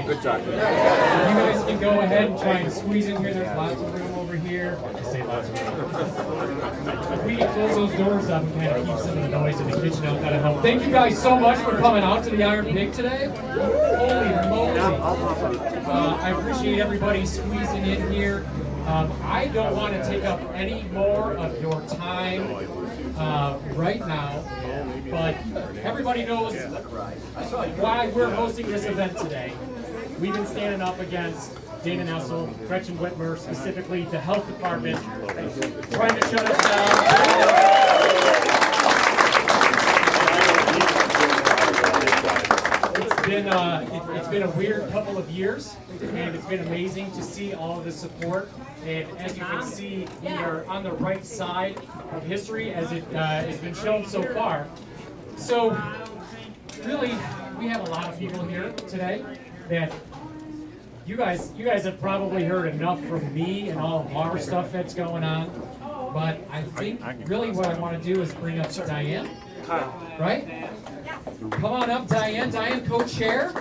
Good talk. You guys can go ahead and try and squeeze in here. There's lots of room over here. I say lots of room. If we can close those doors up and kind of keep some of the noise in the kitchen out, that'll help. Thank you guys so much for coming out to the Iron Pig today. Holy moly. I appreciate everybody squeezing in here. I don't want to take up any more of your time right now, but everybody knows why we're hosting this event today. We've been standing up against Dana Nessel, Gretchen Whitmer, specifically the health department, trying to shut us down. It's been a weird couple of years, and it's been amazing to see all of the support. And as you can see, we are on the right side of history, as it has been shown so far. So, really, we have a lot of people here today that you guys have probably heard enough from me and all of our stuff that's going on. But I think really what I want to do is bring up Diane, right? Come on up, Diane. Diane, co-chair.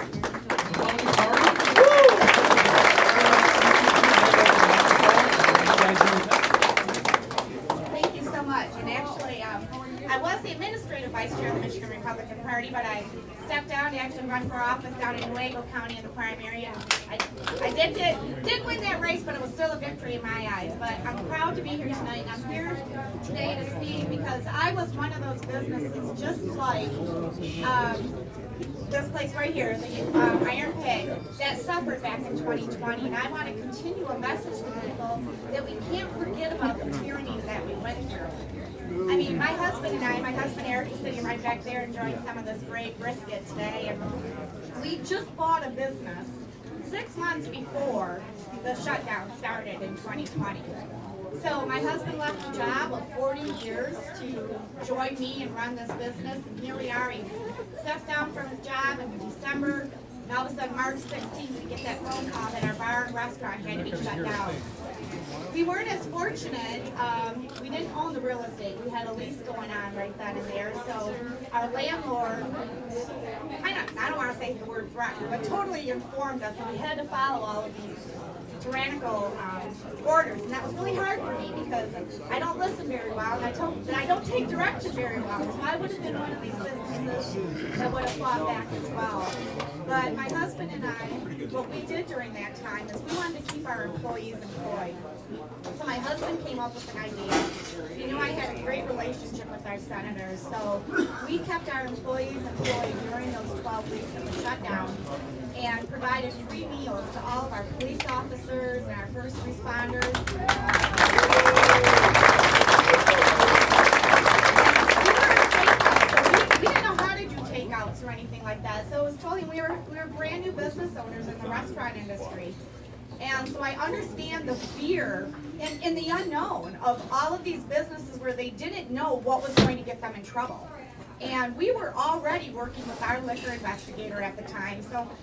Thank you so much. And actually, I was the administrative vice chair of the Michigan Republican Party, but I stepped down to actually run for office down in Nuevo County in the primary. And I did win that race, but it was still a victory in my eyes. But I'm proud to be here tonight. I'm here today to speak because I was one of those businesses, just like this place right here, the Iron Pig, that suffered back in 2020. And I want to continue a message to people that we can't forget about the tyranny that we went through. I mean, my husband Eric is sitting right back there enjoying some of this great brisket today. And we just bought a business 6 months before the shutdown started in 2020. So my husband left a job of 40 years to join me and run this business, and here we are. He steps down from his job in December, and all of a sudden March 16th we get that phone call that our bar and restaurant had to be shut down. We weren't as fortunate. We didn't own the real estate. We had a lease going on right then and there. So our landlord, I don't want to say the word threatened, but totally informed us that we had to follow all of these tyrannical orders. And that was really hard for me because I don't listen very well, and I don't take direction very well. So I would have been one of these businesses that would have fought back as well. But my husband and I, what we did during that time is we wanted to keep our employees employed. So my husband came up with an idea. He knew I had a great relationship with our senators, so we kept our employees employed during those 12 weeks of the shutdown and provided free meals to all of our police officers and our first responders. We didn't know how to do takeouts or anything like that, so it was totally, we were brand new business owners in the restaurant industry. And so I understand the fear and the unknown of all of these businesses where they didn't know what was going to get them in trouble. And we were already working with our liquor investigator at the time.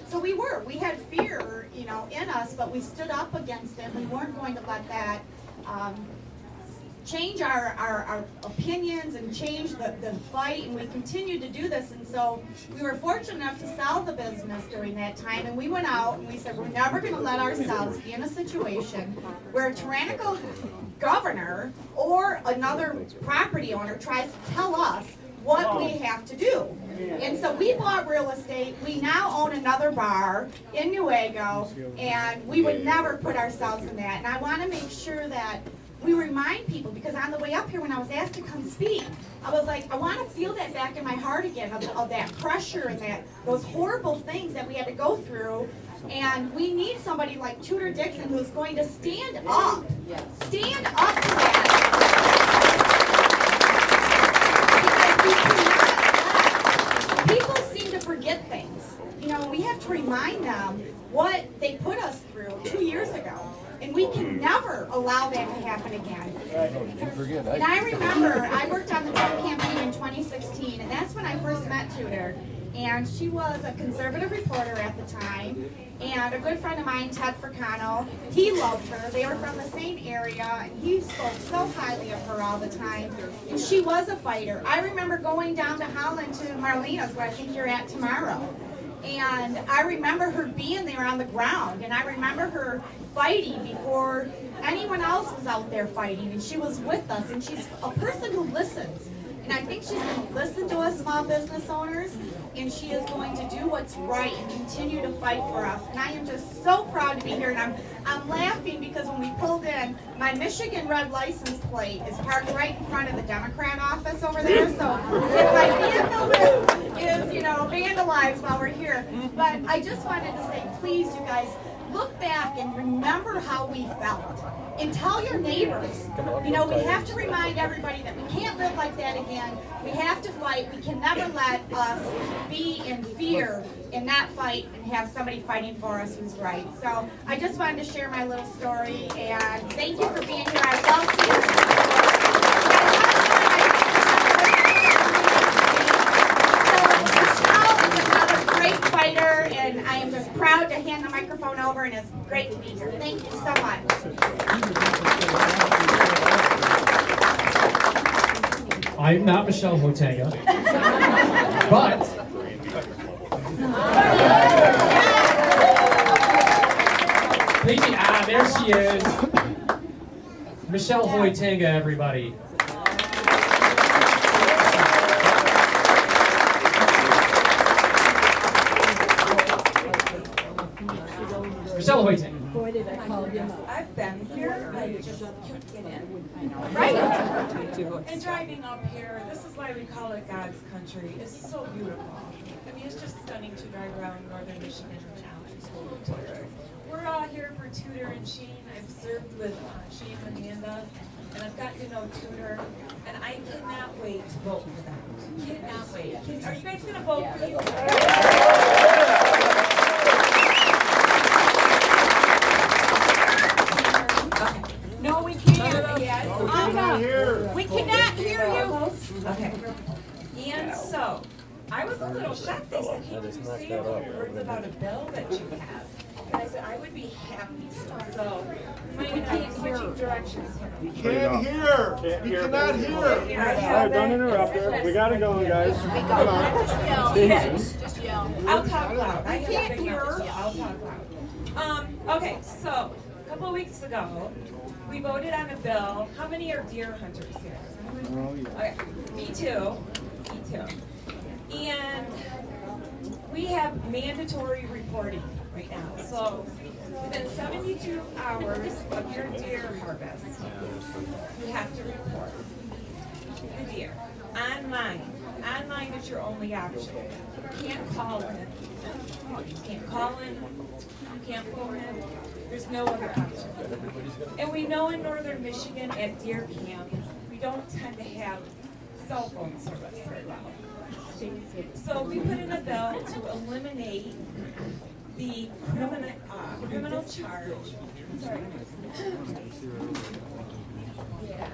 So we had fear, in us, but we stood up against it. We weren't going to let that change our opinions and change the fight, and we continued to do this. And so we were fortunate enough to sell the business during that time, and we went out and we said we're never going to let ourselves be in a situation where a tyrannical governor or another property owner tries to tell us what we have to do. And so we bought real estate. We now own another bar in Nuevo, and we would never put ourselves in that. And I want to make sure that we remind people, because on the way up here when I was asked to come speak, I was like, I want to feel that back in my heart again, of that pressure and those horrible things that we had to go through. And we need somebody like Tudor Dixon who's going to stand up to that. Because we cannot let people seem to forget things. We have to remind them what they put us through 2 years ago. And we can never allow that to happen again. And I remember I worked on the Trump campaign in 2016, and that's when I first met Tudor. And she was a conservative reporter at the time, and a good friend of mine, Ted Fricano, he loved her. They were from the same area, and he spoke so highly of her all the time. And she was a fighter. I remember going down to Holland to Marlena's, where I think you're at tomorrow. And I remember her being there on the ground, and I remember her fighting before anyone else was out there fighting, and she was with us, and she's a person who listens. And I think she's going to listen to us small business owners, and she is going to do what's right and continue to fight for us. And I am just so proud to be here, and I'm laughing because when we pulled in, my Michigan red license plate is parked right in front of the Democrat office over there. So if my vehicle is, vandalized while we're here. But I just wanted to say, please, you guys, look back and remember how we felt. And tell your neighbors. We have to remind everybody that we can't live like that again. We have to fight. We can never let us be in fear in that fight and have somebody fighting for us who's right. So I just wanted to share my little story, and thank you for being here. I love fighter, and I am just proud to hand the microphone over, and it's great to be here. Thank you so much. I'm not Michelle Hotega, but there she is. Michelle Hotega, everybody. Michelle Hotega. Boy, did I call him up. I've been here, I just couldn't get in. Right. And driving up here, this is why we call it God's country. It's so beautiful. I mean, it's just stunning to drive around northern Michigan now. We're all here for Tudor and Shane. I've served with Shane and Amanda, and I've gotten to know Tudor, and I cannot wait to vote for them. Cannot wait. Are you guys going to vote for you? No, we can't. We cannot hear you. Okay. And so, I was a little shocked. They said, hey, did you say a couple words about a bill that you have? And I said, I would be happy to. So, we can't switching directions here. We can't hear. We cannot hear. All right, don't interrupt her. We got it going, guys. Come on. Jesus. Just yell. I'll talk loud. I can't hear. I'll talk loud. Okay, so, a couple of weeks ago, we voted on a bill. How many are deer hunters here? Okay, me too. Me too. And we have mandatory reporting right now. So within 72 hours of your deer harvest, you have to report the deer online. Online is your only option. You can't call in. You can't call in. You can't phone in. There's no other option. And we know in northern Michigan at deer camp, we don't tend to have cell phone service very well. So we put in a bill to eliminate the criminal charge. Sorry. Yeah.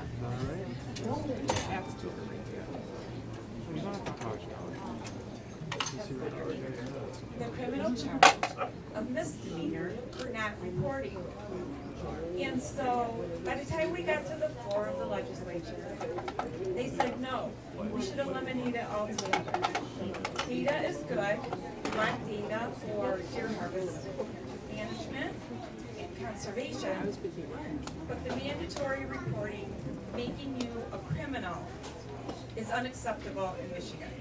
The criminal charge of misdemeanor for not reporting. And so, by the time we got to the floor of the legislature, they said no, we should eliminate it altogether. Data is good. We want data for deer harvest management and conservation, but the mandatory reporting, making you a criminal, is unacceptable in Michigan.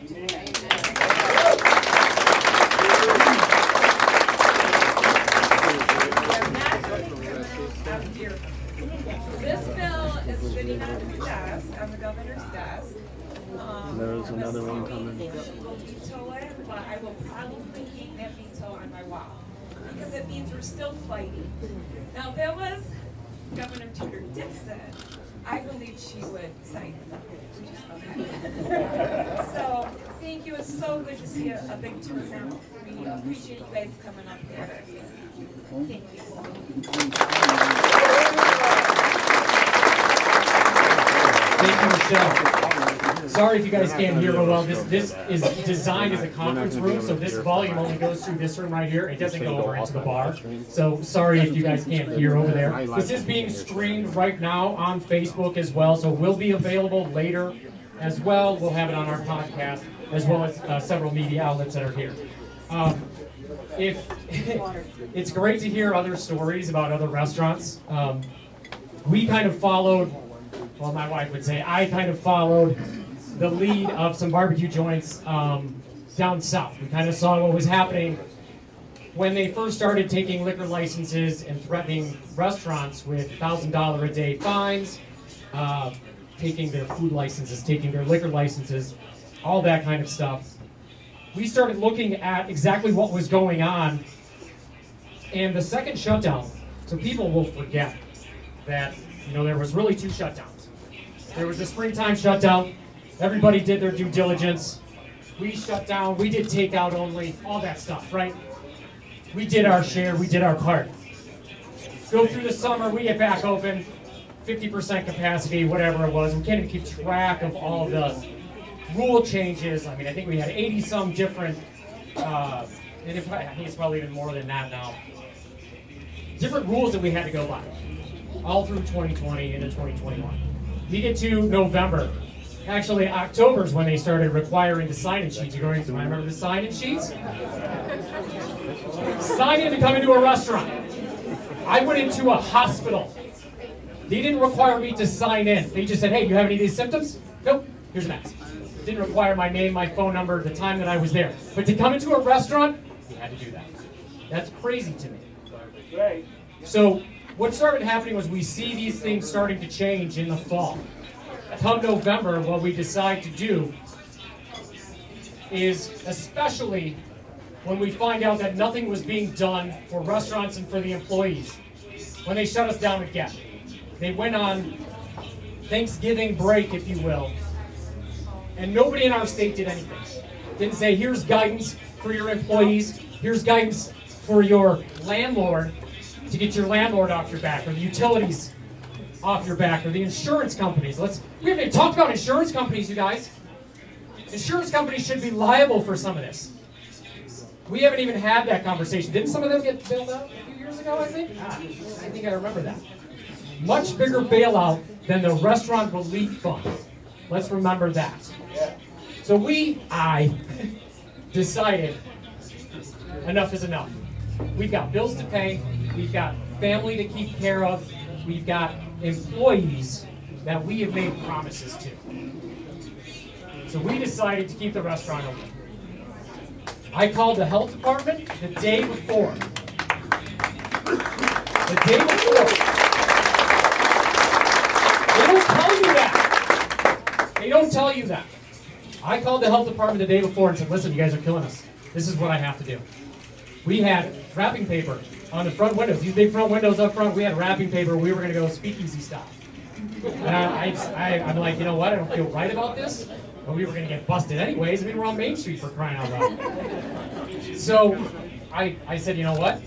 This bill is sitting on the desk, on the governor's desk. There's another one coming. She will veto it, but I will probably hang that veto on my wall because it means we're still fighting. Now, if it was Governor Tudor Dixon, I believe she would sign it. Okay. So, thank you. It's so good to see a big turnout. We appreciate you guys coming up here. Thank you. Thank you, Michelle. Sorry if you guys can't hear real well. This is designed as a conference room, so this volume only goes through this room right here. It doesn't go over into the bar. So sorry if you guys can't hear over there. This is being streamed right now on Facebook as well, so it will be available later as well. We'll have it on our podcast as well as several media outlets that are here. if it's great to hear other stories about other restaurants. We kind of followed, well, my wife would say, I kind of followed the lead of some barbecue joints down south. We kind of saw what was happening when they first started taking liquor licenses and threatening restaurants with $1,000 a day fines, taking their food licenses, taking their liquor licenses, all that kind of stuff. We started looking at exactly what was going on, and the second shutdown, so people will forget that, there was really two shutdowns. There was the springtime shutdown, everybody did their due diligence, we shut down, we did takeout only, all that stuff, right? We did our share, we did our part. Go through the summer, we get back open, 50% capacity, whatever it was. We can't even keep track of all the rule changes. I think we had 80-some different, I think it's probably even more than that now, different rules that we had to go by, all through 2020 into 2021. We get to November. Actually, October is when they started requiring the sign-in sheets. Do I remember the sign-in sheets? Sign in to come into a restaurant. I went into a hospital. They didn't require me to sign in. They just said, hey, you have any of these symptoms? Nope, here's an X. Didn't require my name, my phone number, the time that I was there. But to come into a restaurant, you had to do that. That's crazy to me. So what started happening was we see these things starting to change in the fall. Come November, what we decide to do is, especially when we find out that nothing was being done for restaurants and for the employees, when they shut us down again. They went on Thanksgiving break, if you will, and nobody in our state did anything. Didn't say, here's guidance for your employees, here's guidance for your landlord to get your landlord off your back, or the utilities off your back, or the insurance companies. We haven't even talked about insurance companies, you guys. Insurance companies should be liable for some of this. We haven't even had that conversation. Didn't some of them get bailed out a few years ago, I think? I think I remember that. Much bigger bailout than the restaurant relief fund. Let's remember that. So I decided enough is enough. We've got bills to pay, we've got family to keep care of, we've got employees that we have made promises to. So we decided to keep the restaurant open. I called the health department the day before. The day before. They don't tell you that. They don't tell you that. I called the health department the day before and said, listen, you guys are killing us. This is what I have to do. We had wrapping paper on the front windows. These big front windows up front, we had wrapping paper. We were going to go speakeasy style. And I'm like, you know what? I don't feel right about this. But we were going to get busted anyways. We're on Main Street, for crying out loud. So I said, you know what?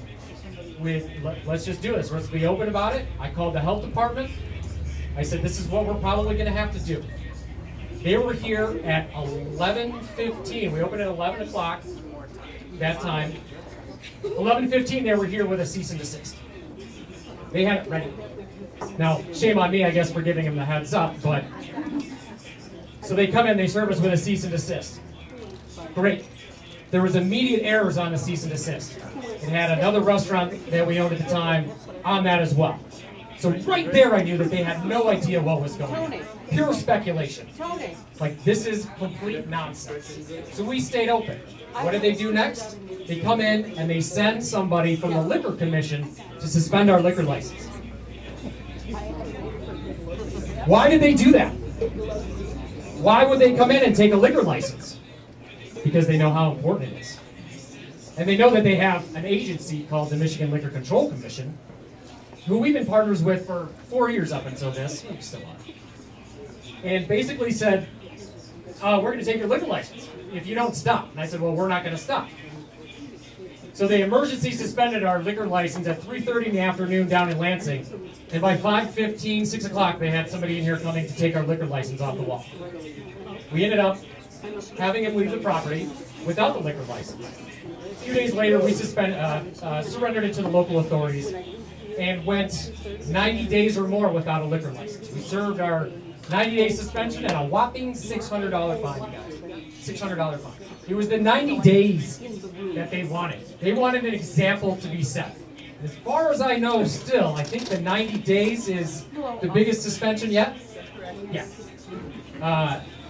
Let's just do this. Let's be open about it. I called the health department. I said, this is what we're probably going to have to do. They were here at 11:15. We opened at 11 o'clock that time. 11:15, they were here with a cease and desist. They had it ready. Now, shame on me, I guess, for giving them the heads up, but... So they come in, they serve us with a cease and desist. Great. There was immediate errors on the cease and desist. It had another restaurant that we owned at the time on that as well. So right there I knew that they had no idea what was going on. Pure speculation. Like, this is complete nonsense. So we stayed open. What did they do next? They come in and they send somebody from the Liquor Commission to suspend our liquor license. Why did they do that? Why would they come in and take a liquor license? Because they know how important it is. And they know that they have an agency called the Michigan Liquor Control Commission, who we've been partners with for 4 years up until this. We still are. And basically said, we're going to take your liquor license if you don't stop. And I said, well, we're not going to stop. So they emergency suspended our liquor license at 3:30 in the afternoon down in Lansing. And by 5:15, 6 o'clock, they had somebody in here coming to take our liquor license off the wall. We ended up having him leave the property without the liquor license. A few days later, we surrendered it to the local authorities and went 90 days or more without a liquor license. We served our 90-day suspension and a whopping $600 fine, you guys. $600 fine. It was the 90 days that they wanted. They wanted an example to be set. As far as I know still, I think the 90 days is the biggest suspension yet. Yeah.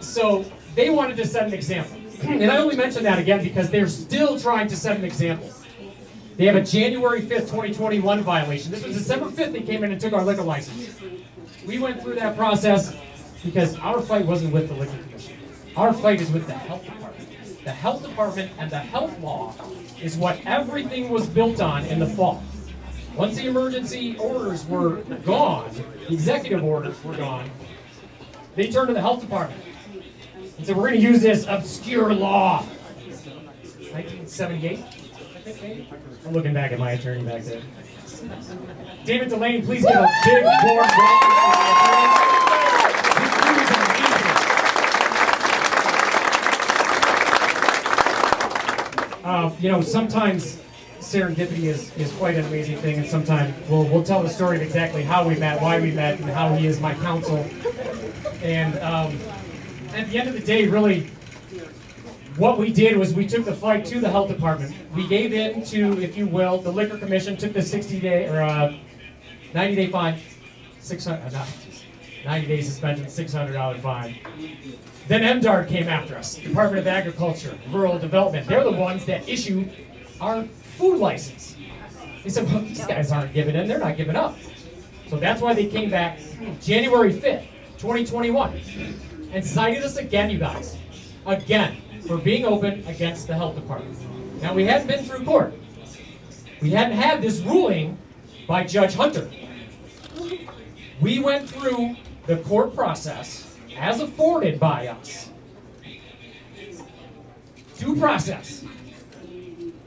So they wanted to set an example. And I only mention that again because they're still trying to set an example. They have a January 5th, 2021 violation. This was December 5th they came in and took our liquor license. We went through that process because our fight wasn't with the Liquor Commission. Our fight is with the health department. The health department and the health law is what everything was built on in the fall. Once the emergency orders were gone, the executive orders were gone, they turned to the health department and said, we're going to use this obscure law. 1978, I think maybe? I'm looking back at my attorney back there. David Delaney, please give a big warm welcome to my attorney. This dude is amazing. Sometimes serendipity is quite an amazing thing, and sometimes we'll tell the story of exactly how we met, why we met, and how he is my counsel. And at the end of the day, really, what we did was we took the fight to the health department. We gave in to, if you will, the Liquor Commission, took the 60-day or 90-day fine, 90-day suspension, $600 fine. Then MDARD came after us, Department of Agriculture, Rural Development. They're the ones that issue our food license. They said, well, these guys aren't giving in, they're not giving up. So that's why they came back January 5th, 2021, and cited us again, you guys. Again, for being open against the health department. Now, we hadn't been through court. We hadn't had this ruling by Judge Hunter. We went through the court process as afforded by us. Due process.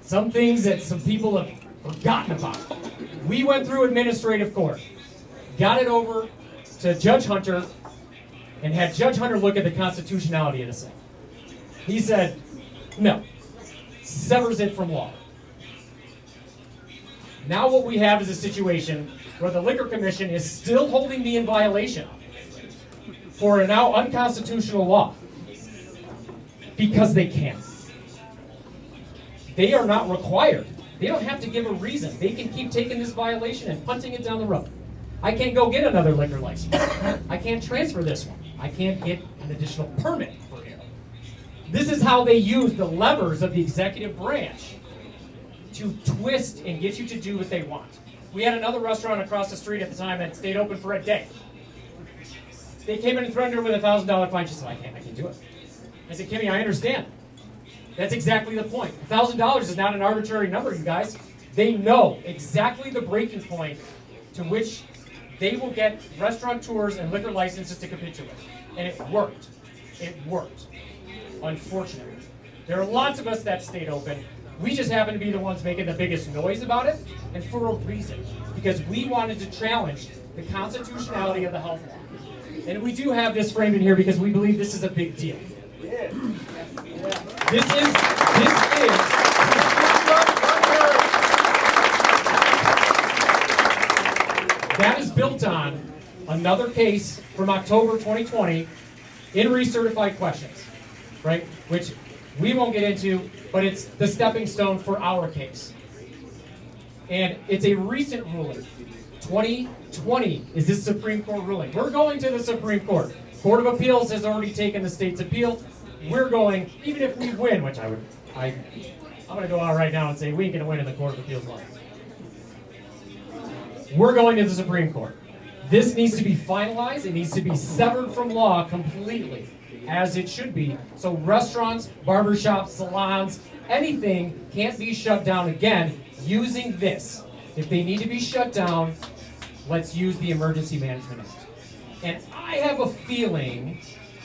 Some things that some people have forgotten about. We went through administrative court, got it over to Judge Hunter, and had Judge Hunter look at the constitutionality of this thing. He said, no, severs it from law. Now what we have is a situation where the Liquor Commission is still holding me in violation for a now unconstitutional law because they can. They are not required. They don't have to give a reason. They can keep taking this violation and punting it down the road. I can't go get another liquor license. I can't transfer this one. I can't get an additional permit for it. This is how they use the levers of the executive branch to twist and get you to do what they want. We had another restaurant across the street at the time that stayed open for a day. They came in and threatened her with a $1,000 fine. She said, I can't do it. I said, Kimmy, I understand. That's exactly the point. $1,000 is not an arbitrary number, you guys. They know exactly the breaking point to which they will get restaurateurs and liquor licenses to capitulate. And it worked. It worked. Unfortunately. There are lots of us that stayed open. We just happen to be the ones making the biggest noise about it, and for a reason. Because we wanted to challenge the constitutionality of the health law. And we do have this framed in here because we believe this is a big deal. This is that is built on another case from October 2020 in recertified questions, right? Which we won't get into, but it's the stepping stone for our case. And it's a recent ruling. 2020 is this Supreme Court ruling. We're going to the Supreme Court. Court of Appeals has already taken the state's appeal. We're going, even if we win, which I'm going to go out right now and say we ain't going to win in the Court of Appeals line. We're going to the Supreme Court. This needs to be finalized. It needs to be severed from law completely, as it should be. So restaurants, barbershops, salons, anything can't be shut down again using this. If they need to be shut down, let's use the Emergency Management Act. And I have a feeling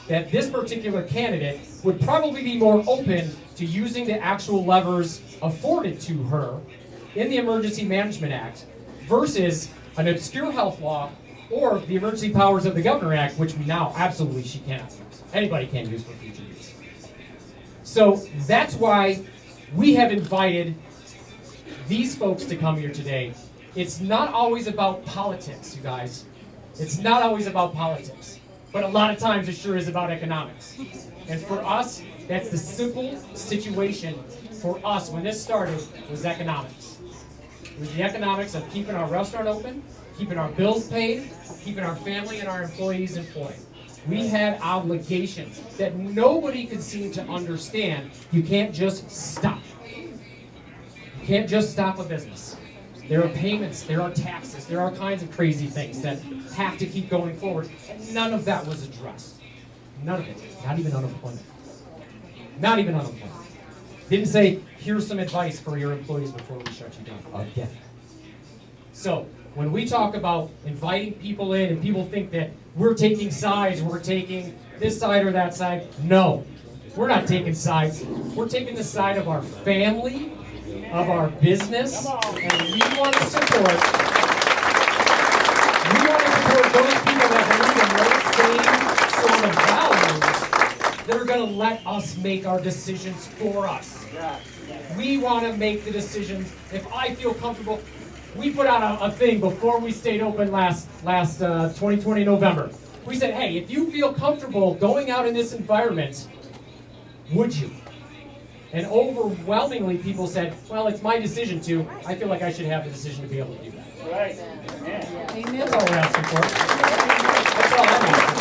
that this particular candidate would probably be more open to using the actual levers afforded to her in the Emergency Management Act versus an obscure health law or the Emergency Powers of the Governor Act, which now absolutely she cannot use. Anybody can use for future use. So that's why we have invited these folks to come here today. It's not always about politics, you guys. It's not always about politics. But a lot of times it sure is about economics. And for us, That's the simple situation for us when this started was economics. It was the economics of keeping our restaurant open, keeping our bills paid, keeping our family and our employees employed. We had obligations that nobody could seem to understand. You can't just stop. You can't just stop a business. There are payments, there are taxes, there are all kinds of crazy things that have to keep going forward. And none of that was addressed. None of it. Not even unemployment. Not even unemployment. Didn't say, here's some advice for your employees before we shut you down. Again. So, when we talk about inviting people in and people think that we're taking sides, we're taking this side or that side, no. We're not taking sides. We're taking the side of our family, of our business, and we want to support those people that believe in those same sort of values that are going to let us make our decisions for us. We want to make the decisions. If I feel comfortable, we put out a thing before we stayed open last 2020 November. We said, hey, if you feel comfortable going out in this environment, would you? And overwhelmingly people said, well, it's my decision to. I feel like I should have the decision to be able to do that. Right. That's all we're asking for. That's all I'm asking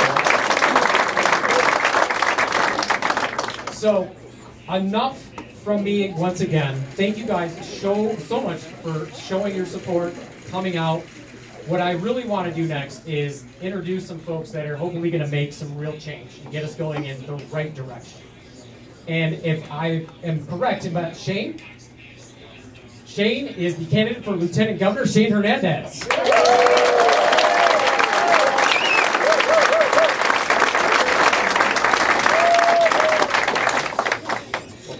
for. So, enough from me once again. Thank you guys so much for showing your support, coming out. What I really want to do next is introduce some folks that are hopefully going to make some real change and get us going in the right direction. And if I am correct about Shane is the candidate for Lieutenant Governor, Shane Hernandez.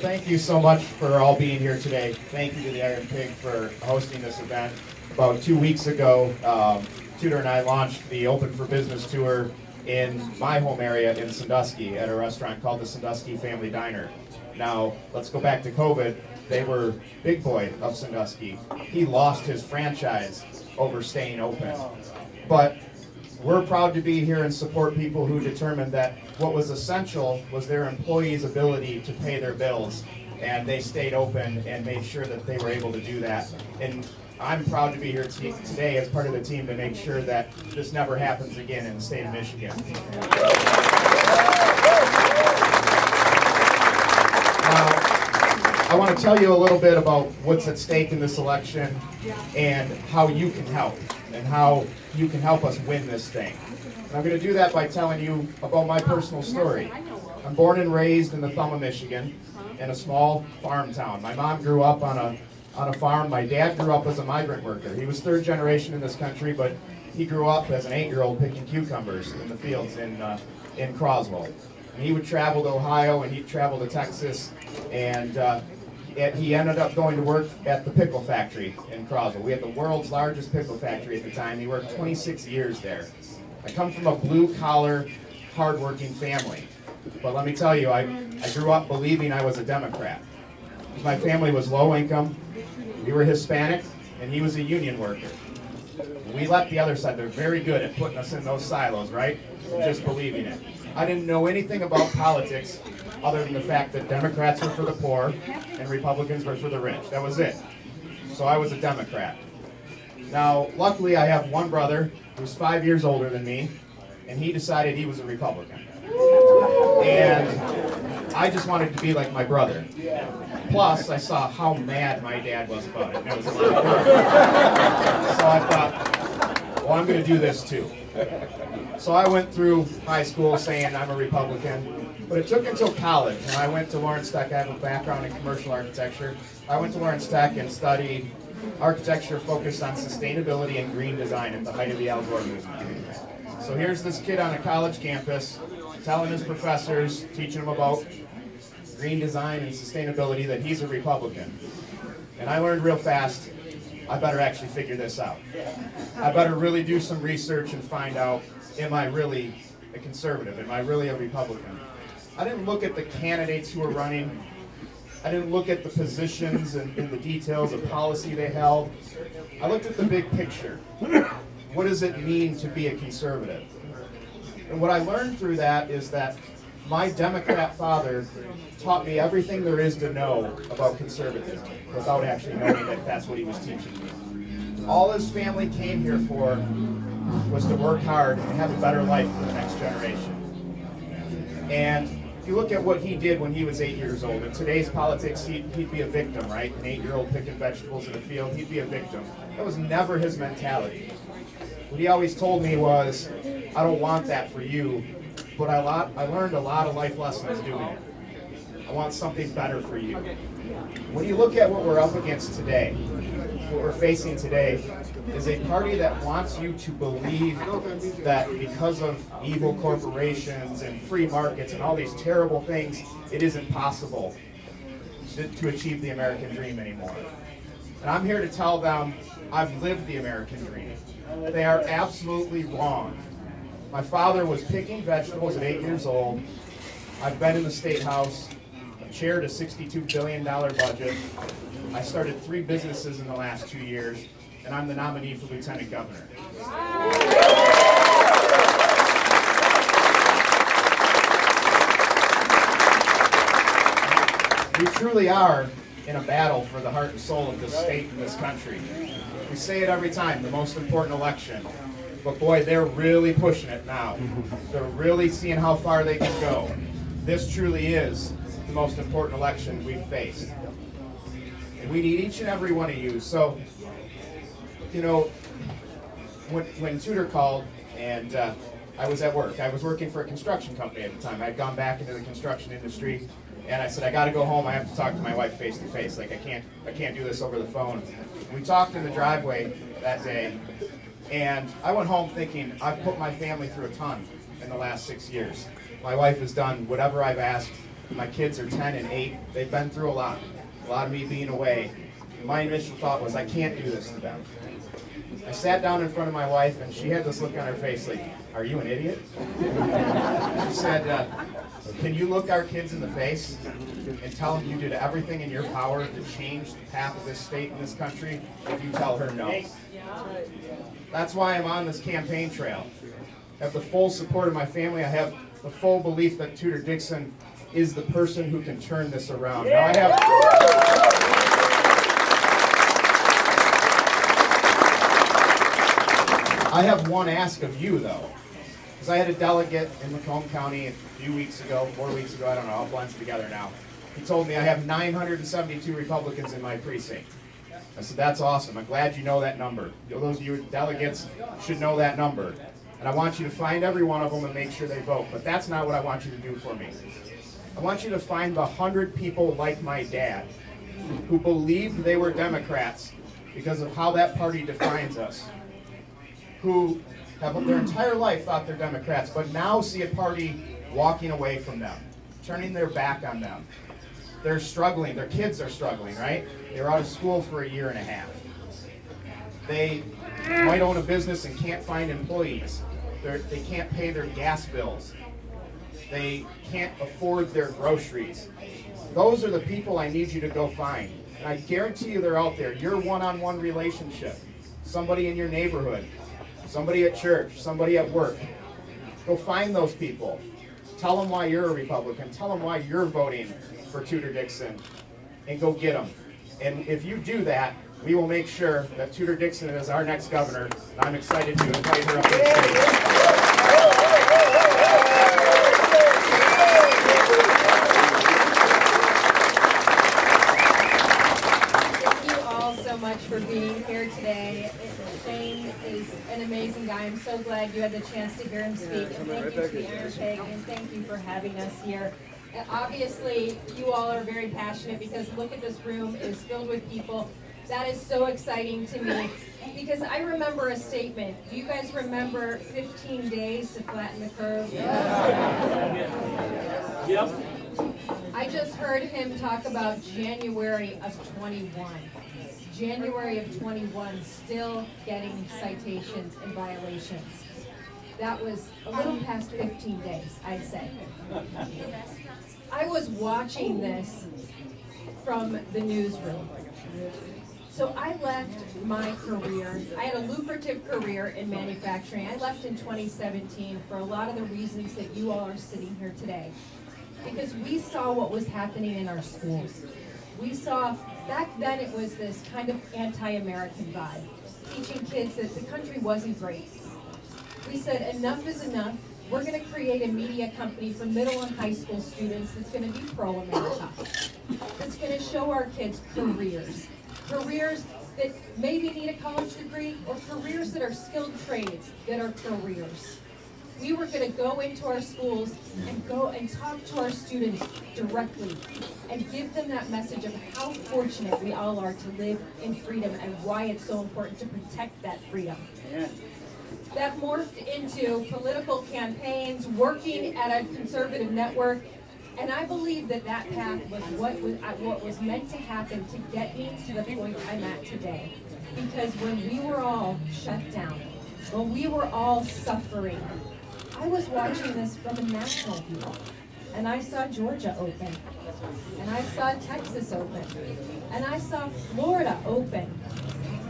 Thank you so much for all being here today. Thank you to the Iron Pig for hosting this event. About 2 weeks ago, Tudor and I launched the Open for Business tour in my home area in Sandusky at a restaurant called the Sandusky Family Diner. Now, let's go back to COVID. They were Big Boy of Sandusky. He lost his franchise over staying open. But we're proud to be here and support people who determined that what was essential was their employees' ability to pay their bills, and they stayed open and made sure that they were able to do that. And I'm proud to be here today as part of the team to make sure that this never happens again in the state of Michigan. Now, I want to tell you a little bit about what's at stake in this election and how you can help and how you can help us win this thing. And I'm going to do that by telling you about my personal story. I'm born and raised in the thumb of Michigan in a small farm town. My mom grew up on a farm. My dad grew up as a migrant worker. He was third generation in this country, but he grew up as an 8-year-old picking cucumbers in the fields in Croswell. And he would travel to Ohio and he'd travel to Texas, and he ended up going to work at the pickle factory in Croswell. We had the world's largest pickle factory at the time. He worked 26 years there. I come from a blue-collar, hard-working family. But let me tell you, I grew up believing I was a Democrat. My family was low income. We were Hispanic, and he was a union worker. We let the other side. They're very good at putting us in those silos, right? Just believing it. I didn't know anything about politics other than the fact that Democrats were for the poor and Republicans were for the rich. That was it. So I was a Democrat. Now, luckily, I have one brother who's 5 years older than me, and he decided he was a Republican. And I just wanted to be like my brother. Plus, I saw how mad my dad was about it. And it was a lot of work. So I thought, well, I'm going to do this too. So I went through high school saying I'm a Republican. But it took until college, and I went to Lawrence Tech. I have a background in commercial architecture. I went to Lawrence Tech and studied architecture focused on sustainability and green design at the height of the Al Gore movement. So here's this kid on a college campus telling his professors, teaching them about green design and sustainability, that he's a Republican. And I learned real fast, I better actually figure this out. I better really do some research and find out, am I really a conservative? Am I really a Republican? I didn't look at the candidates who were running. I didn't look at the positions and the details of policy they held. I looked at the big picture. What does it mean to be a conservative? And what I learned through that is that My Democrat father taught me everything there is to know about conservatism without actually knowing that that's what he was teaching me. All his family came here for was to work hard and have a better life for the next generation. And if you look at what he did when he was 8 years old, in today's politics, he'd be a victim, right? An 8-year-old picking vegetables in a field, he'd be a victim. That was never his mentality. What he always told me was, I don't want that for you, but I learned a lot of life lessons doing it. I want something better for you. When you look at what we're up against today, what we're facing today is a party that wants you to believe that because of evil corporations and free markets and all these terrible things, it isn't possible to achieve the American dream anymore. And I'm here to tell them I've lived the American dream. They are absolutely wrong. My father was picking vegetables at 8 years old. I've been in the State House. I've chaired a $62 billion budget. I started 3 businesses in the last 2 years, and I'm the nominee for Lieutenant Governor. We truly are in a battle for the heart and soul of this state and this country. We say it every time, the most important election. But boy, they're really pushing it now. They're really seeing how far they can go. This truly is the most important election we've faced. And we need each and every one of you. So, you know, when Tudor called and I was at work, I was working for a construction company at the time. I'd gone back into the construction industry, and I said, I got to go home. I have to talk to my wife face to face. Like, I can't do this over the phone. We talked in the driveway that day, and I went home thinking, I've put my family through a ton in the last 6 years. My wife has done whatever I've asked. My kids are 10 and 8. They've been through a lot of me being away. My initial thought was, I can't do this to them. I sat down in front of my wife, and she had this look on her face like, are you an idiot? She said, can you look our kids in the face and tell them you did everything in your power to change the path of this state and this country if you tell her no? That's why I'm on this campaign trail. I have the full support of my family. I have the full belief that Tudor Dixon is the person who can turn this around. Now I have one ask of you, though, because I had a delegate in Macomb County a few weeks ago, 4 weeks ago, I don't know, all blends together now. He told me I have 972 Republicans in my precinct. I said, that's awesome. I'm glad you know that number. Those of you delegates should know that number. And I want you to find every one of them and make sure they vote. But that's not what I want you to do for me. I want you to find the 100 people like my dad who believed they were Democrats because of how that party defines us, who have their entire life thought they're Democrats, but now see a party walking away from them, turning their back on them. They're struggling. Their kids are struggling, right? They were out of school for a year and a half. They might own a business and can't find employees. They can't pay their gas bills. They can't afford their groceries. Those are the people I need you to go find. And I guarantee you they're out there. Your one-on-one relationship, somebody in your neighborhood, somebody at church, somebody at work. Go find those people. Tell them why you're a Republican. Tell them why you're voting for Tudor Dixon, and go get them. And if you do that, we will make sure that Tudor Dixon is our next governor, and I'm excited to invite her up to the stage. Much for being here today. Shane is an amazing guy. I'm so glad you had the chance to hear him speak. And thank you to the Iron Pig, and thank you for having us here. Obviously, you all are very passionate because look at this room. It is filled with people. That is so exciting to me because I remember a statement. Do you guys remember 15 days to flatten the curve? Yep. I just heard him talk about January of 21. January of 21, still getting citations and violations. That was a little past 15 days, I'd say. I was watching this from the newsroom. So I left my career. I had a lucrative career in manufacturing. I left in 2017 for a lot of the reasons that you all are sitting here today. Because we saw what was happening in our schools. We saw, back then it was this kind of anti-American vibe, teaching kids that the country wasn't great. We said enough is enough. We're going to create a media company for middle and high school students that's going to be pro-America. That's going to show our kids careers. Careers that maybe need a college degree, or careers that are skilled trades that are careers. We were going to go into our schools and go and talk to our students directly and give them that message of how fortunate we all are to live in freedom and why it's so important to protect that freedom. Yeah. That morphed into political campaigns, working at a conservative network, and I believe that that path was what was meant to happen to get me to the point I'm at today. Because when we were all shut down, when we were all suffering, I was watching this from a national view, and I saw Georgia open, and I saw Texas open, and I saw Florida open,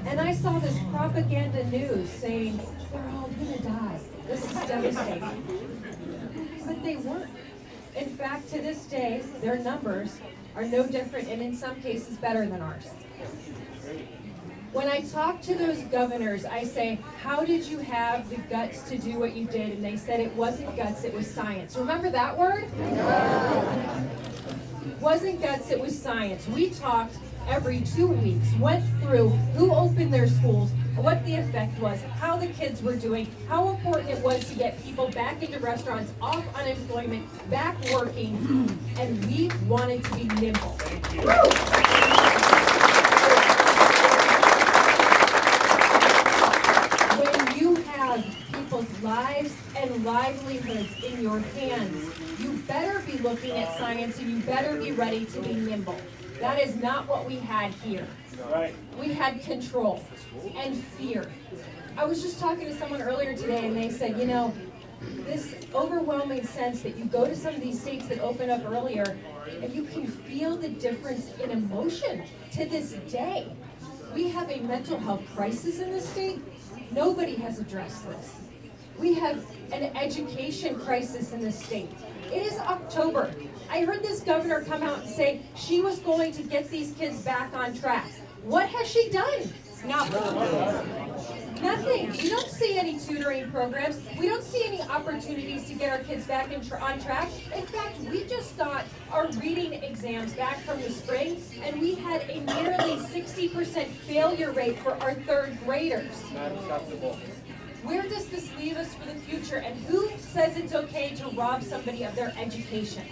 and I saw this propaganda news saying, they're all gonna die. This is devastating. But they weren't. In fact, to this day, their numbers are no different, and in some cases better than ours. When I talk to those governors, I say, how did you have the guts to do what you did? And they said it wasn't guts, it was science. Remember that word? Wasn't guts, it was science. We talked every 2 weeks, went through who opened their schools, what the effect was, how the kids were doing, how important it was to get people back into restaurants, off unemployment, back working, and we wanted to be nimble. When you have people's lives and livelihoods in your hands, you better be looking at science and you better be ready to be nimble. That is not what we had here. Right. We had control and fear. I was just talking to someone earlier today and they said, you know, this overwhelming sense that you go to some of these states that open up earlier and you can feel the difference in emotion to this day. We have a mental health crisis in this state. Nobody has addressed this. We have an education crisis in this state. It is October. I heard this governor come out and say she was going to get these kids back on track. What has she done? Nothing. We don't see any tutoring programs. We don't see any opportunities to get our kids back on track. In fact, we just got our reading exams back from the spring, and we had a nearly 60% failure rate for our third graders. Not acceptable. Where does this leave us for the future, and who says it's okay to rob somebody of their education?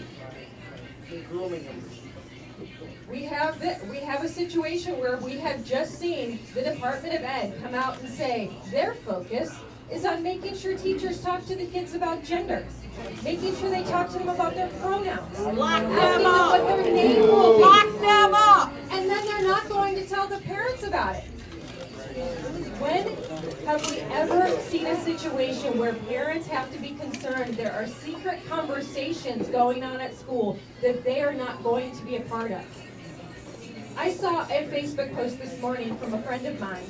We have a situation where we have just seen the Department of Ed come out and say their focus is on making sure teachers talk to the kids about gender, making sure they talk to them about their pronouns, asking them what their name will be. Lock them up! And then they're not going to tell the parents about it. When have we ever seen a situation where parents have to be concerned there are secret conversations going on at school that they are not going to be a part of? I saw a Facebook post this morning from a friend of mine,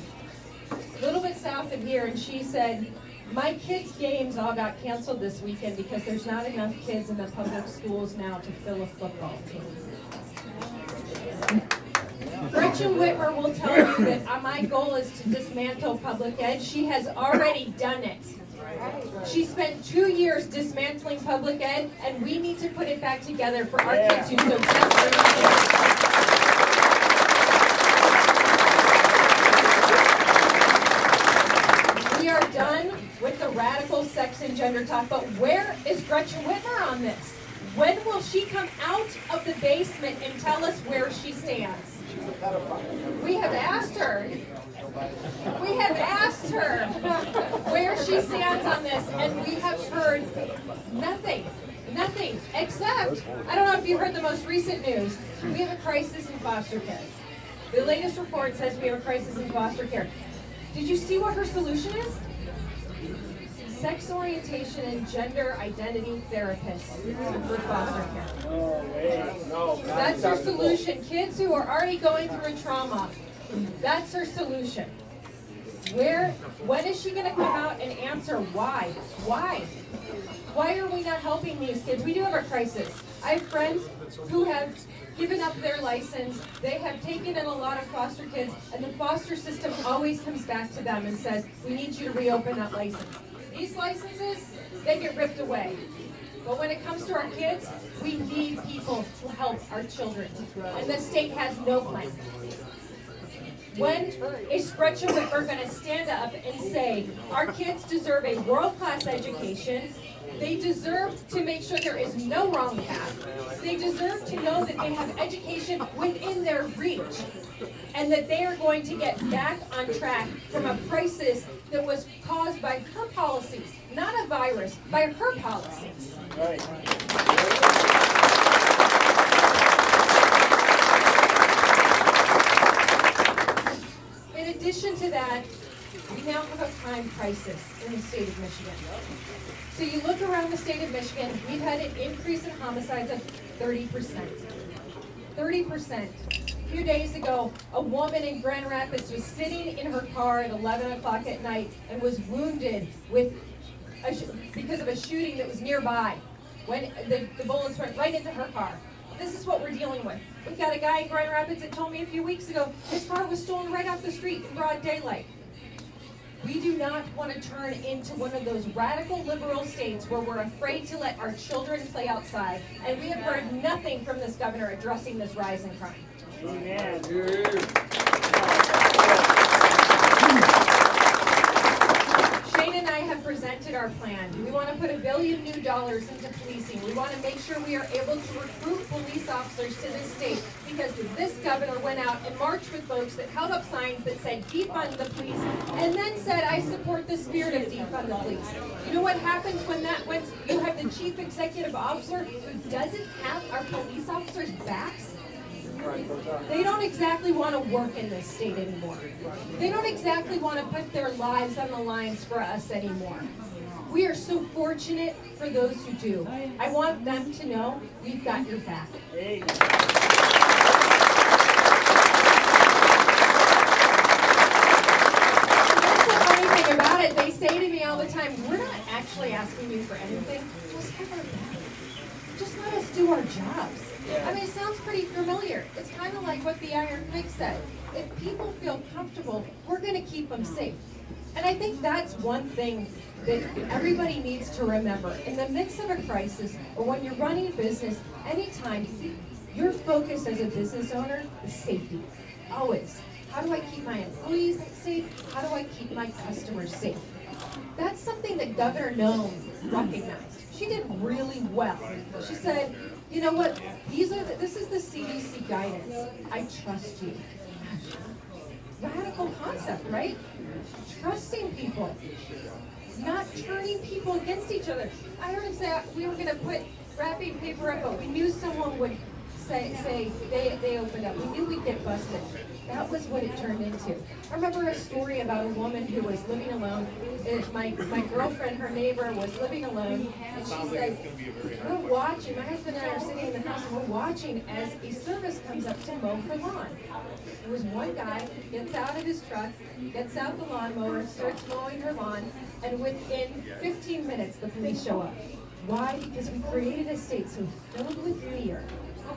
a little bit south of here, and she said, my kids' games all got canceled this weekend because there's not enough kids in the public schools now to fill a football team. Gretchen Whitmer will tell you that my goal is to dismantle public ed. She has already done it. She spent 2 years dismantling public ed, and we need to put it back together for our kids who so desperately need. We are done with the radical sex and gender talk, but where is Gretchen Whitmer on this? When will she come out of the basement and tell us where she stands? We have asked her. We have asked her where she stands on this, and we have heard nothing. Nothing, except, I don't know if you heard the most recent news, we have a crisis in foster care. The latest report says we have a crisis in foster care. Did you see what her solution is? Sex orientation and gender identity therapists for foster care. That's her solution. Kids who are already going through a trauma, That's her solution. When is she going to come out and answer why? Why? Why are we not helping these kids? We do have a crisis. I have friends who have given up their license. They have taken in a lot of foster kids, and the foster system always comes back to them and says, we need you to reopen that license. These licenses, they get ripped away. But when it comes to our kids, we need people to help our children. And the state has no plan. When is Gretchen Whitmer going to stand up and say, our kids deserve a world-class education, they deserve to make sure there is no wrong path, they deserve to know that they have education within their reach, and that they are going to get back on track from a crisis that was caused by her policies, not a virus, by her policies. In addition to that, we now have a crime crisis in the state of Michigan. So you look around the state of Michigan, we've had an increase in homicides of 30%. 30%. A few days ago, a woman in Grand Rapids was sitting in her car at 11 o'clock at night and was wounded because of a shooting that was nearby. When the bullets went right into her car. This is what we're dealing with. We've got a guy in Grand Rapids that told me a few weeks ago his car was stolen right off the street in broad daylight. We do not want to turn into one of those radical liberal states where we're afraid to let our children play outside. And we have heard nothing from this governor addressing this rise in crime. Amen. Shane and I have presented our plan. We want to put $1 billion new dollars into policing. We want to make sure we are able to recruit police officers to this state, because this governor went out and marched with folks that held up signs that said defund the police, and then said, I support the spirit of defund the police. You know what happens when you have the chief executive officer who doesn't have our police officers' backs? They don't exactly want to work in this state anymore. They don't exactly want to put their lives on the lines for us anymore. We are so fortunate for those who do. I want them to know we've got your back. That's the funny thing about it. They say to me all the time, we're not actually asking you for anything. Just have our back. Just let us do our jobs. I mean, it sounds pretty familiar. It's kind of like what the Iron Pig said. If people feel comfortable, we're going to keep them safe. And I think that's one thing that everybody needs to remember. In the midst of a crisis, or when you're running a business, anytime, your focus as a business owner is safety. Always. How do I keep my employees safe? How do I keep my customers safe? That's something that Governor Nome recognized. She did really well. She said, you know what, this is the CDC guidance. I trust you. Radical concept, right? Trusting people. Not turning people against each other. I heard him say we were going to put wrapping paper up, but we knew someone would say they opened up. We knew we'd get busted. That was what it turned into. I remember a story about a woman who was living alone. My girlfriend, her neighbor, was living alone, and she said, we're watching, my husband and I are sitting in the house, and we're watching as a service comes up to mow her lawn. There was one guy, gets out of his truck, gets out the lawnmower, starts mowing her lawn, and within 15 minutes, the police show up. Why? Because we created a state so filled with fear,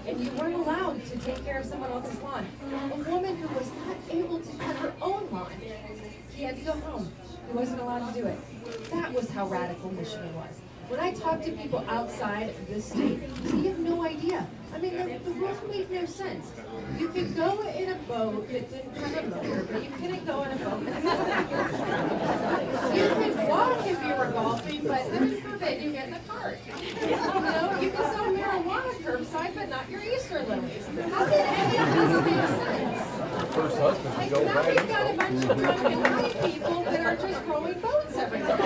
and you weren't allowed to take care of someone else's lawn. A woman who was not able to cut her own lawn, she had to go home. He wasn't allowed to do it. That was how radical Michigan was. When I talk to people outside of this state, they have no idea. I mean, the rules made no sense. You could go in a boat that didn't have a motor, but you couldn't go in a boat that had a motor. You could walk if you were golfing, but heaven forbid you get in a cart. You know, you can sell marijuana curbside, but not your Easter lilies. How did any of this make sense? Like, now we've got a bunch of drunk and high people that are just rowing boats everywhere.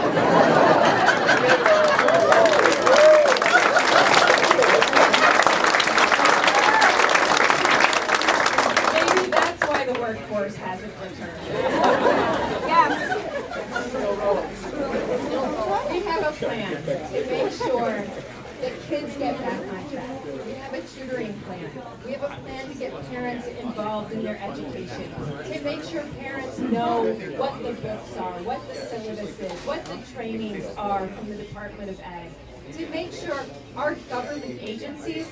Maybe that's why the workforce hasn't returned. Yes. We have a plan to make sure that kids get back on track. We have a tutoring plan. We have a plan to get parents involved in their education, to make sure parents know what the books are, what the syllabus is, what the trainings are from the Department of Ed, to make sure our government agencies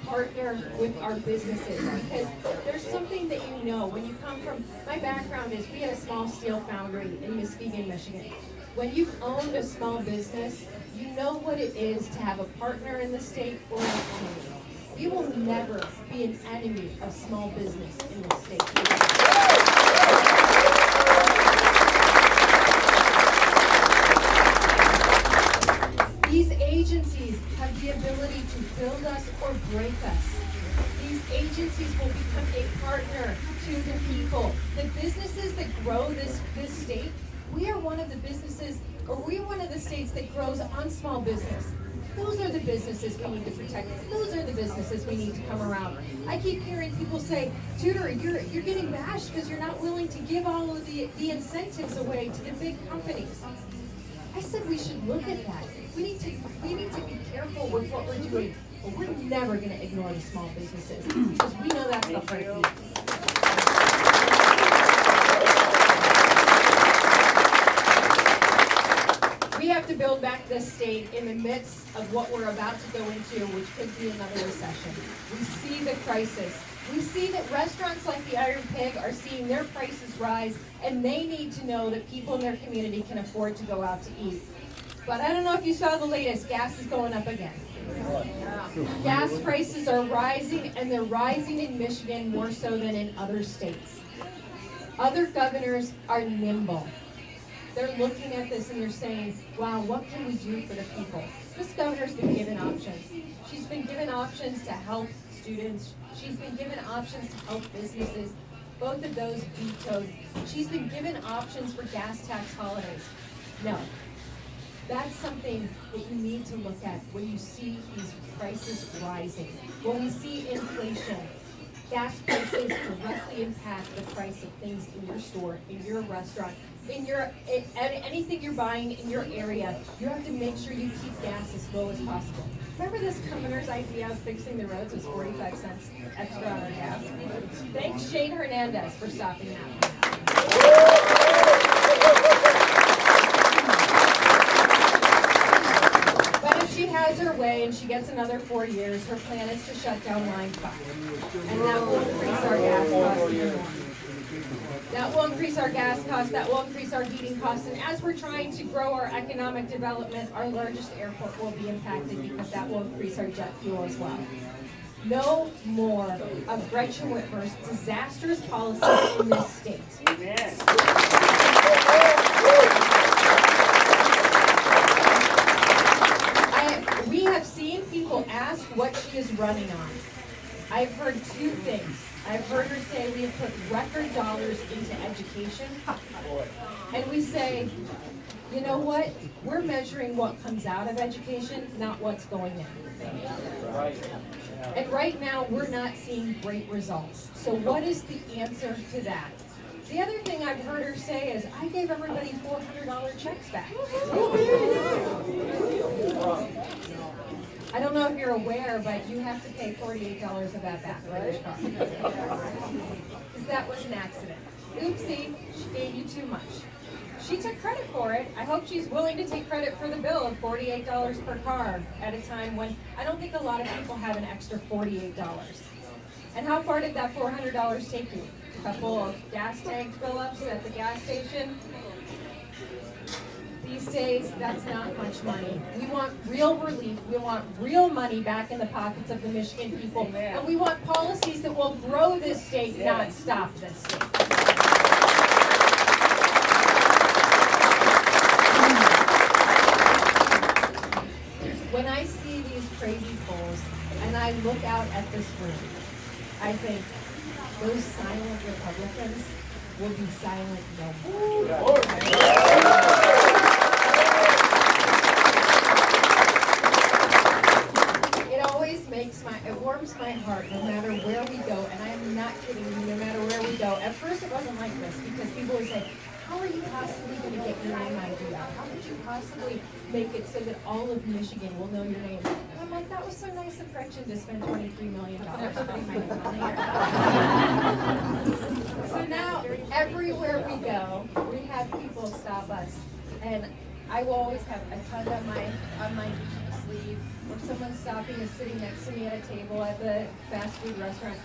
partner with our businesses, because there's something that you know when you come from, my background is we had a small steel foundry in Muskegon, Michigan. When you've owned a small business, you know what it is to have a partner in the state or in the community. You will never be an enemy of small business in the state. These agencies have the ability to build us or break us. These agencies will become a partner to the people. The businesses that grow this state, we are one of the businesses, or we're one of the states that grows on small business. Those are the businesses we need to protect. Those are the businesses we need to come around. I keep hearing people say, Tudor, you're getting bashed because you're not willing to give all of the incentives away to the big companies. I said we should look at that. We need to be careful with what we're doing, but we're never going to ignore the small businesses because we know that's the heartbeat. We have to build back this state in the midst of what we're about to go into, which could be another recession. We see the crisis. We see that restaurants like the Iron Pig are seeing their prices rise, and they need to know that people in their community can afford to go out to eat. But I don't know if you saw the latest, gas is going up again. Gas prices are rising, and they're rising in Michigan more so than in other states. Other governors are nimble. They're looking at this and they're saying, wow, what can we do for the people? This governor's been given options. She's been given options to help students. She's been given options to help businesses. Both of those vetoed. She's been given options for gas tax holidays. No. That's something that you need to look at when you see these prices rising. When we see inflation, gas prices directly impact the price of things in your store, in your restaurant, anything you're buying in your area. You have to make sure you keep gas as low as possible. Remember this governor's idea of fixing the roads was 45 cents extra on our gas? Thanks Shane Hernandez for stopping that. But if she has her way and she gets another 4 years, her plan is to shut down Line 5. And that will increase our gas costs even more. That will increase our gas costs, that will increase our heating costs, and as we're trying to grow our economic development, our largest airport will be impacted because that will increase our jet fuel as well. No more of Gretchen Whitmer's disastrous policies in this state. We have seen people ask what she is running on. I've heard two things. I've heard her say we have put record dollars into education. And we say, you know what? We're measuring what comes out of education, not what's going in. And right now, we're not seeing great results. So what is the answer to that? The other thing I've heard her say is, I gave everybody $400 checks back. I don't know if you're aware, but you have to pay $48 of that back for each car. Because that was an accident. Oopsie, she gave you too much. She took credit for it. I hope she's willing to take credit for the bill of $48 per car at a time when I don't think a lot of people have an extra $48. And how far did that $400 take you? A couple of gas tank fill-ups at the gas station? These days, that's not much money. We want real relief. We want real money back in the pockets of the Michigan people. And we want policies that will grow this state, not stop this state. When I see these crazy polls and I look out at this room, I think those silent Republicans will be silent no more. It warms my heart no matter where we go, and I am not kidding you, no matter where we go. At first it wasn't like this, because people would say, how are you possibly going to get your name idea? How could you possibly make it so that all of Michigan will know your name? And I'm I'm like, that was so nice of Gretchen to spend $23 million putting my name on there. So now, everywhere we go, we have people stop us. And I will always have a ton on my sleeve, or someone stopping is sitting next to me at a table at the fast food restaurant.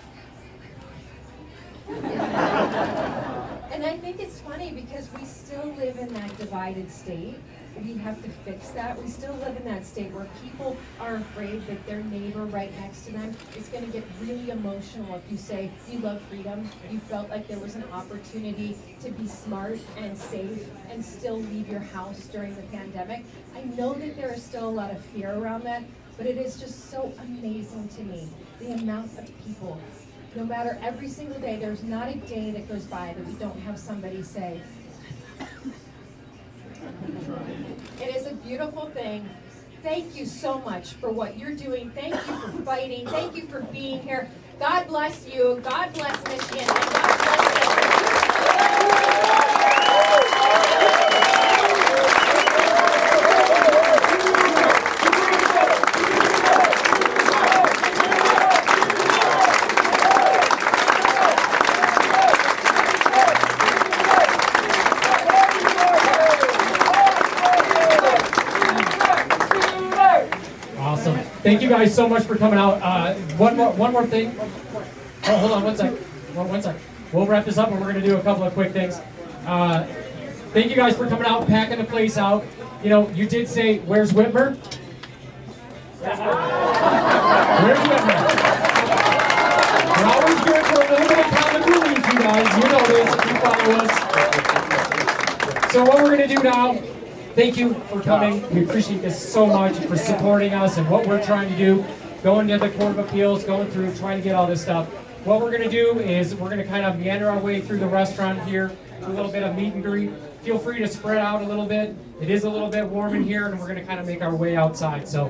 And I think it's funny because we still live in that divided state. We have to fix that. We still live in that state where people are afraid that their neighbor right next to them is going to get really emotional if you say you love freedom, you felt like there was an opportunity to be smart and safe and still leave your house during the pandemic. I know that there is still a lot of fear around that, but it is just so amazing to me, the amount of people. No matter every single day, there's not a day that goes by that we don't have somebody say, it is a beautiful thing. Thank you so much for what you're doing. Thank you for fighting. Thank you for being here. God bless you. God bless Michigan. And God bless Awesome. Thank you guys so much for coming out. One more thing. Oh, hold on one sec. One sec. We'll wrap this up and we're going to do a couple of quick things. Thank you guys for coming out, packing the place out. You know, you did say, where's Whitmer? Where's Whitmer? We're always good for a little bit of common relief, you guys. You know this if you follow us. So what we're going to do now, thank you for coming. We appreciate this so much, for supporting us and what we're trying to do. Going to the Court of Appeals, going through, trying to get all this stuff. What we're going to do is we're going to kind of meander our way through the restaurant here, do a little bit of meet and greet. Feel free to spread out a little bit. It is a little bit warm in here, and we're going to kind of make our way outside. So